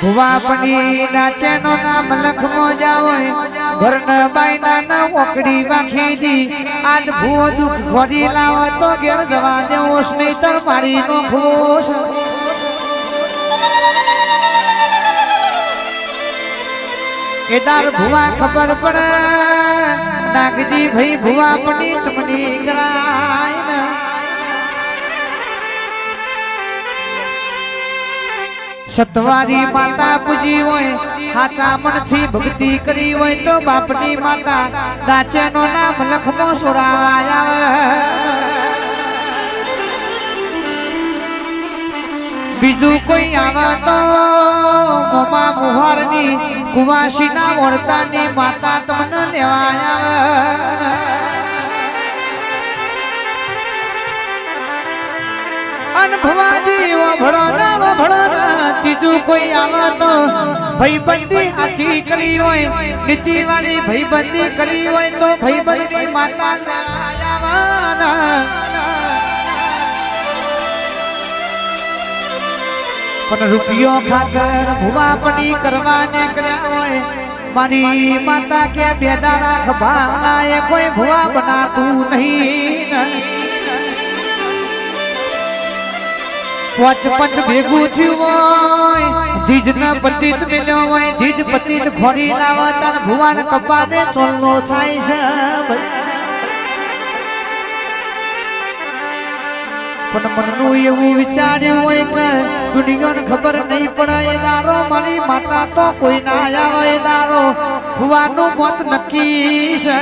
ભુવાપની નાચે નો નામ લખમો જાવે ઘરના બાઈના ના ઓકડી વાખી દી આજ ભૂવો દુખ ઘોડી લાવો તો ઘેર જવા દેવો સ્નેતર મારી નો ખોશ કેદાર ભુવા ખબર પડે નાગજી ભાઈ ભુવાપની ચમની કરાય ના સતવારી માતા પૂજી હોય હાચા મનથી ભક્તિ કરી હોય તો બાપની માતા નાચેનો નામ લખમો સોરાવા બીજું કોઈ આવે તો મોમા મુહારની કુવાસીના વર્તાની માતા તમને લેવા આવે ભવાજી વભળો ના વભળો ના ત્રીજું કોઈ આવે તો ભાઈબંધી આછી કરી હોય નીતિ વાળી ભાઈબંધી કરી હોય તો ભાઈબંધી માતા પણ રૂપિયો ખાતર ભુવાપણી કરવા નીકળ્યા હોય મારી માતા કે બેદારા ખભાના એ કોઈ ભુવા બનાતું નહીં પંચ ભેગું થયું હોય ધીજ ન પતિત મેલ્યો હોય ધીજ પતિત ઘોડી લાવો તાર ભુવાન કપાને ચોલનો થાય છે પણ મનનું એવું વિચાર્યું હોય કે દુનિયાને ખબર નહીં પડે એ દારો મારી માતા તો કોઈ ના આવે એ દારો ભુવાનું મોત નક્કી છે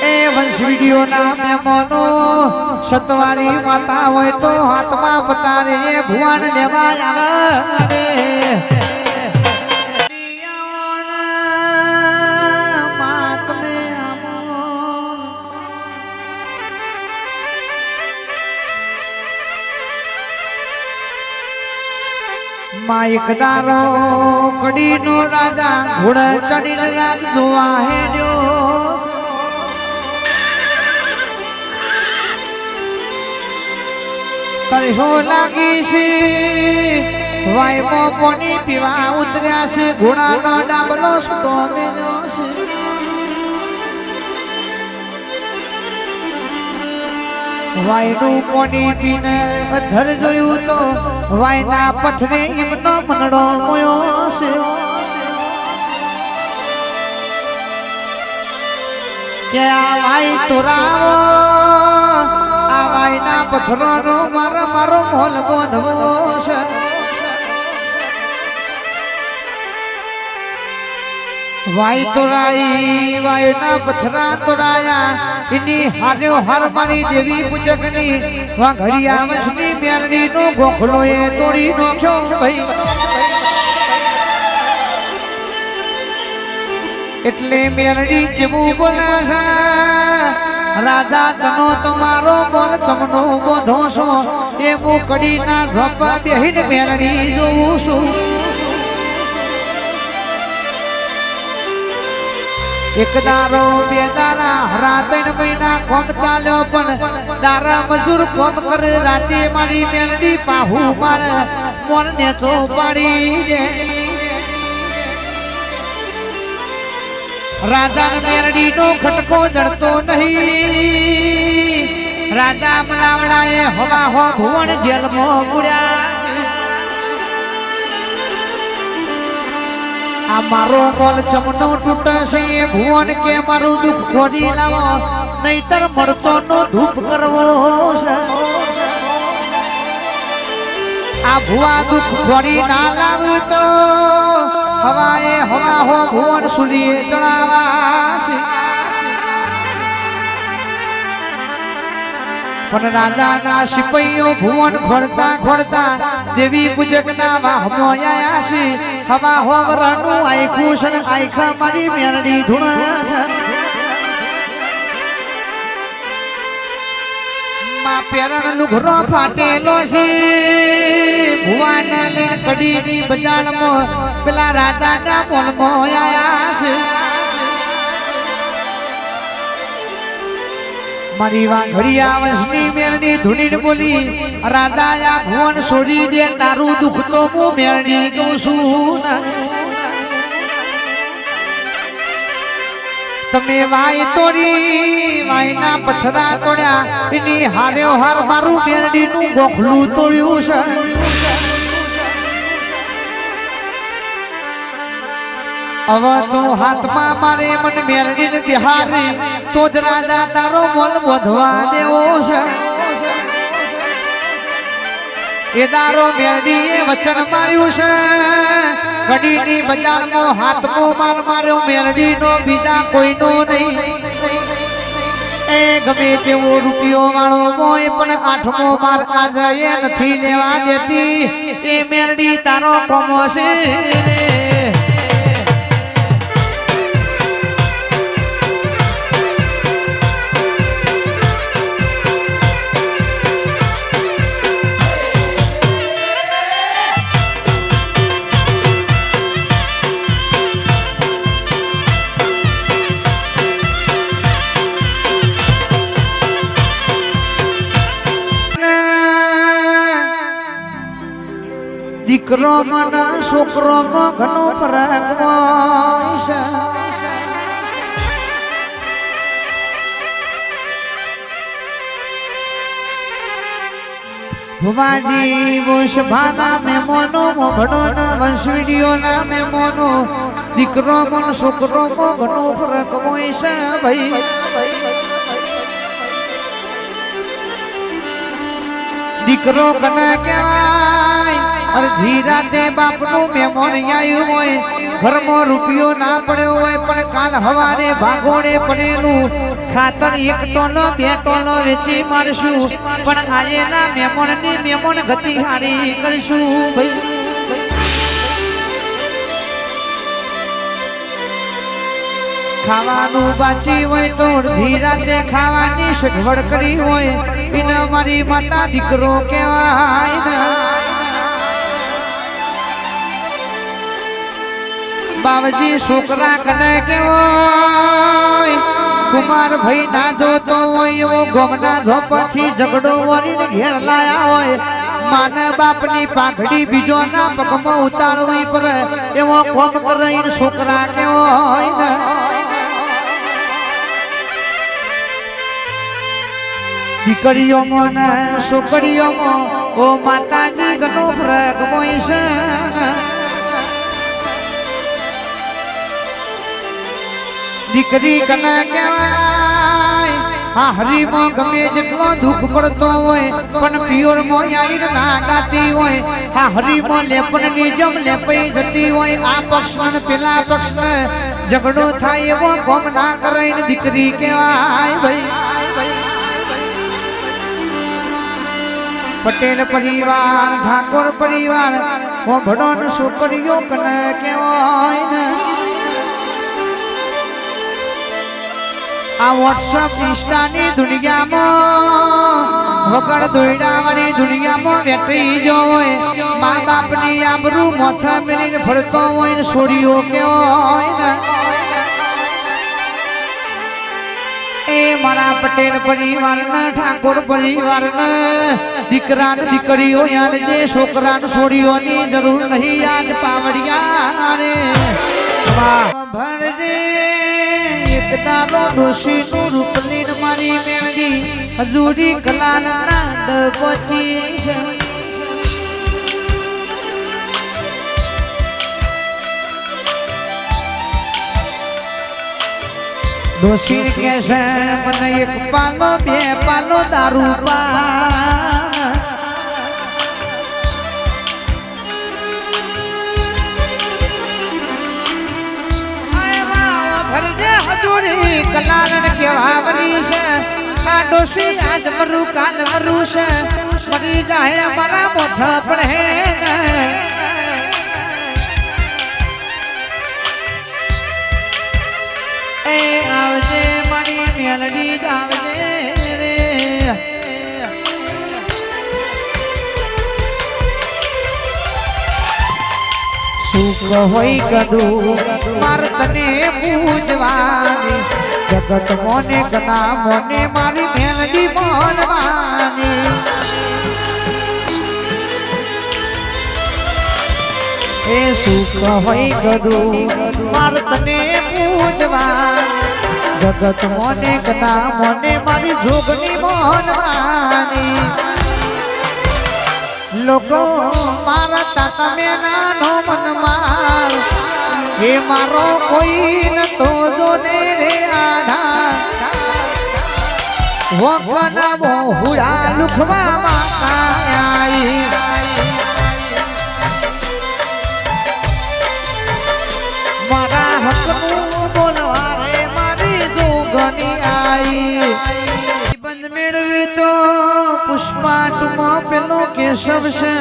એ વંશ વિડીયો ના મહેમાનો સતવારી માતા હોય તો હાથમાં પતારે ભુવાન લેવા આવે માયક દારો કડી નો રાજા ઘોડા ચડીને રાજ જોવા હેડ્યો તરહો લાગી છે વાયમો પોની પીવા ઉતર્યા છે ઘોડાનો ડાબલો સુતો મેલ્યો છે વાયનું પોની પીને અધર જોયું તો વાયના પથરે એમનો મનડો મોયો છે કે આ વાય તોરાવો વાયના પથરોનો મારો મારો મોલ બોધવો છે વાય તોરાઈ વાયના પથરા તોરાયા એની હાર્યો હાર મારી દેવી પૂજકની વાઘડિયા વંશની મેરડી નો ગોખલો એ તોડી નાખ્યો ભાઈ એટલે મેરડી જેવું બોલે છે રાજા ચનો તમારો મોર ચમનો બોધો છો એ મુકડી ના ધોપા બેહીને મેરડી જોઉં છું એક દારો બે દારા રાતન મહિના કોમ ચાલ્યો પણ દારા મજૂર કોમ કરે રાતે મારી મેરડી પાહુ મારે મોર ને તો પાડી દે રાજા મેરડી નો ખટકો જડતો નહીં રાજા મલાવડા એ હવા હો ભુવન જેલમાં મૂળ્યા આ મારો મોલ ચમનો તૂટે છે એ ભુવન કે મારું દુઃખ ખોડી લાવો નહીતર મરચો નો ધૂપ કરવો છે આ ભુવા દુઃખ ખોડી ના લાવતો હવાએ હવા હો ભુવન સુલીએ જણાવાશે પણ રાજાના સિપાઈઓ ભુવન ખોડતા ખોડતા દેવી પૂજકના વાહમાં આયા છે હવા હોવરાનું આખું છે ને આખા મારી મેરડી ધૂણા છે માં પેરણ લુઘરો ફાટેલો છે ભુવાના લઈને કડીની બજારમાં પેલા રાજાના મોલમાં આયા છે મારી વાઘડિયા વંશની મેરડી ધૂણીને બોલી રાજા આ ભુવન છોડી દે તારું દુઃખ તો હું મેરડી કહું છું તમે વાય તોડી વાયના પથરા તોડ્યા એની હાર્યો હાર મારું મેરડીનું ગોખલું તોડ્યું છે હવે તો હાથમાં મારે મન મેરડીને બિહારી તો જ રાજા તારો મોલ વધવા દેવો છે એ દારો મેરડીએ વચન માર્યું છે ઘડીની બજારનો હાથમો માર માર્યો મેરડીનો બીજા કોઈનો નહીં એ ગમે તેવો રૂપિયો વાળો મોય પણ આઠમો માર આજે નથી લેવા દેતી એ મેરડી તારો કોમો છે દીકરો મન છોકરો ઘણો ફરક હોય છે ભુવાજી વંશભાના મેમોનો મોભડો ના વંશવીડીઓ ના મેમોનો દીકરો મન છોકરો ઘણો ફરક હોય છે ભાઈ દીકરો કને કહેવાય અડધી રાતે બાપનું મહેમાન આવ્યું હોય ઘરમાં રૂપિયો ના પડ્યો હોય પણ કાલ હવારે ભાગોળે પડેલું ખાતર 1 ટોનો 2 ટોનો વેચી મારશું પણ આજે ના મહેમાનની મહેમાન ગતિ હારી કરશું ભાઈ ખાવાનું બાચી હોય તો અડધી રાતે ખાવાની સગવડ કરી હોય એને મારી માતા દીકરો કહેવાય બાવજી છોકરા કને કેવો કુમાર ભાઈ ના જોતો હોય એવો ગોમના ઝોપથી ઝઘડો વળીને ઘેર લાયા હોય માન બાપની પાઘડી બીજો ના પગમાં ઉતારવી પડે એવો કોમ કરીને છોકરા કેવો હોય દીકરીઓ મને છોકરીઓ ઓ માતાજી ઘણો ફરક હોય છે દીકરી કને કહેવાય આ હરીમાં ગમે જેટલો દુઃખ પડતો હોય પણ પિયોર માં આઈર ના ગાતી હોય આ હરીમાં લેપનની જેમ લેપાઈ જતી હોય આ પક્ષ ને પેલા પક્ષ ને ઝઘડો થાય એવો કોમ ના કરીને દીકરી કહેવાય ભાઈ પટેલ પરિવાર ઠાકોર પરિવાર મોભડો ને છોકરીઓ કને કહેવાય ને આ વોટ્સઅપ ઇન્સ્ટાની દુનિયામાં વગર દોયડાવાની દુનિયામાં વેઠી જો હોય મા બાપની આબરૂ માથા મેલીને ફરતો હોય ને છોડીઓ કેવો હોય ને એ મારા પટેલ પરિવારને ઠાકોર પરિવારને દીકરા ને દીકરીઓ યાર જે છોકરા ને છોડીઓની જરૂર નહીં આજ પાવડિયા રે ભરજે એક તારો ડોશી નું રૂપ લઈને મારી મેરડી હજુરી કલાલ નાદ પહોંચી છે ડોશી કે છે મને એક પાલો 2 પાલો દારૂ પા કલારણ કેવાવરી છે આ ડોસી આજ મરું કાલ મરું છે મરી જાય મારા મોઠા પડે એ આવજે મારી મેલડી આવજે રે સુખ હોય કદું માર તને પૂજવાની જગત મોને કના મોને મારી મેલડી બોલવાની એ સુખ હોય ગદું માર તને પૂજવા જગત મોને કના મોને મારી જોગની બોલવાની લોકો મારા તમે નાનો મન માર એ મારો કોઈ નતો જો દે રે આધાર વખના બહુડા લુખવા માતાઈ મારા હકનું બોલવા રે મારી જોગની આઈ બંધ મેળવી તો પુષ્પાટમાં પેલો કેશવ છે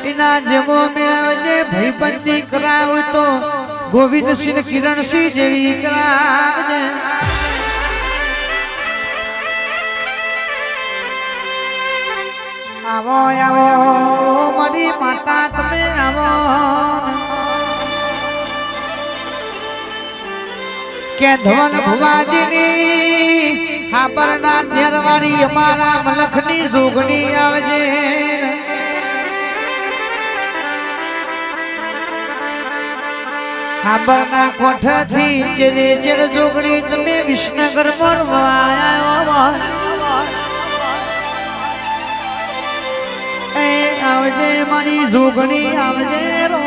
એના જેવો મેળવજે ભાઈબંધી કરાવ તો ગોવિંદસિંહ કિરણસિંહ જેવી કરાવજે આવો આવો મારી માતા તમે આવો કે ધોલ ભુવાજીની હાબરના ધેરવાળી અમારા મલખની જોગણી આવજે હાબરના કોઠથી ચેરે ચેર જોગણી તમે વિસનગર મરવા એ આવજે મારી જોગણી આવજે રો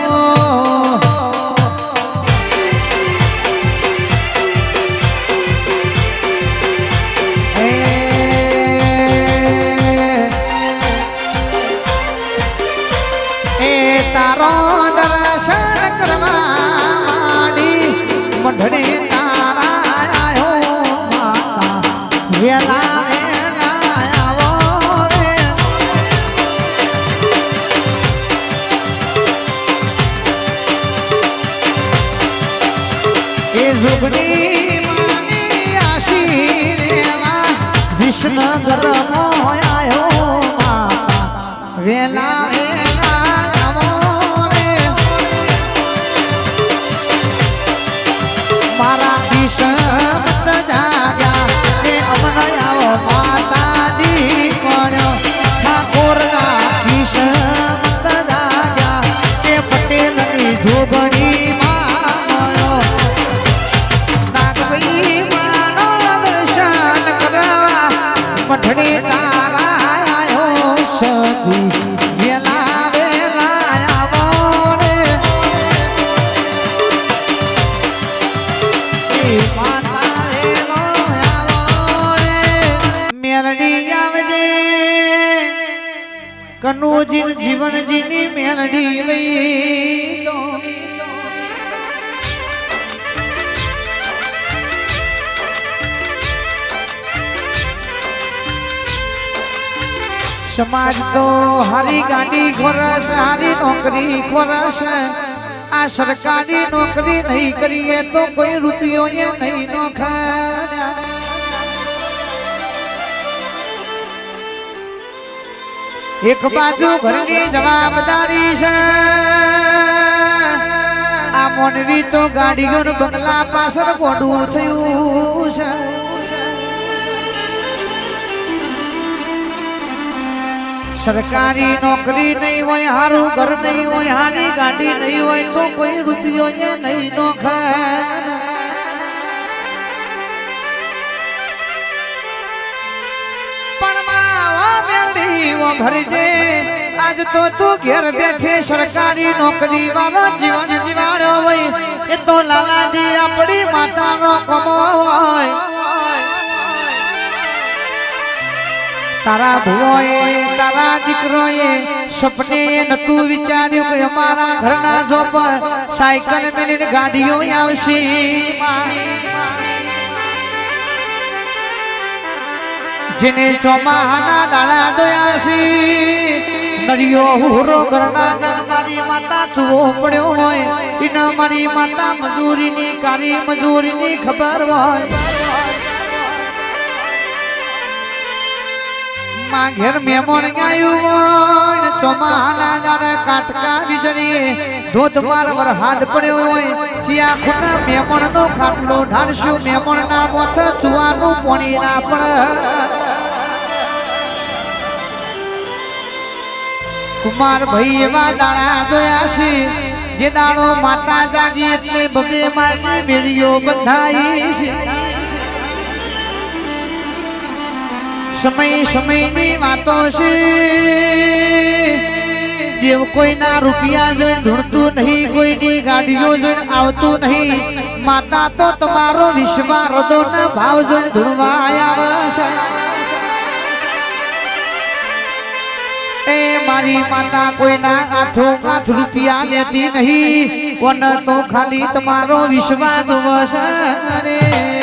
મંડળી તારા આયો માતા વેલા વેલા આવો રે એ જોગણી માની આશી રેવા વિષ્ણુગર મોયાયો માતા વેલા મારા કિસ્મત જાગ્યા એ અમનયાઓ માતાજી કોણ્યો ઠાકોરના કિસ્મત જાગ્યા એ પટેલની જોગણી માણ્યો નાગભાઈ માનો દર્શન કરવા મઠડી તારા આયો સખી વેલા કનુજીન જીવનજીની મેલડી લઈ સમાજ તો હારી ગાડી ખોરસ હારી નોકરી ખોરસ આ સરકારી નોકરી નહીં કરીએ તો કોઈ રૂપિયો નહીં નોખા એક બાજુ ઘરની જવાબદારી છે આ મોનવી તો ગાડીઓ બંગલા પાછળ ગોડું થયું છે સરકારી નોકરી નહીં હોય હારું ઘર નહીં હોય હારી ગાડી નહીં હોય તો કોઈ રૂપિયો નહીં નોખા ભરજે આજ તો તું ઘેર બેઠે સરકારી નોકરી વાળો જીવન જીવાડ્યો હોય એ તો લાલાજી આપણી માતાનો કમો હોય તારા ભુવોએ તારા દીકરોએ સપને નતું વિચાર્યું કે અમારા ઘરના જોપ સાયકલ મેલીને ગાડીઓ આવશે જેને ચોમાહાના દાણા દોયા છે નરિયો હુરો ઘરના મારી માતા ચૂવો પડ્યો હોય એના મારી માતા મજૂરીની કારી મજૂરીની ખબર હોય માં ઘેર મહેમાન ગાયું હોય ચોમાહાના દાણા કાટકા વીજળી ધોધમાર વરસાદ પડ્યો હોય સિયા ખૂના મેમણનો ખાટલો ઢાળશું મેમણના મોથ ચુવાનું પાણી ના પડે કુમાર ભાઈ એવા દાડા જોયા છે જે દાડો માતા જાગી એટલે બબે મારની મેળીઓ બંધાઈ છે સમય સમયની વાતો છે દેવ કોઈના રૂપિયા જોઈને ધૂણતું નહીં કોઈની ગાડીઓ જોઈને આવતું નહીં માતા તો તમારો વિશ્વા હૃદયના ભાવ જોઈને ધૂણવા આવ્યા છે એ મારી માતા કોઈના હાથો હાથ રૂપિયા લેતી નહીં કોને તો ખાલી તમારો વિશ્વાસ વસે રે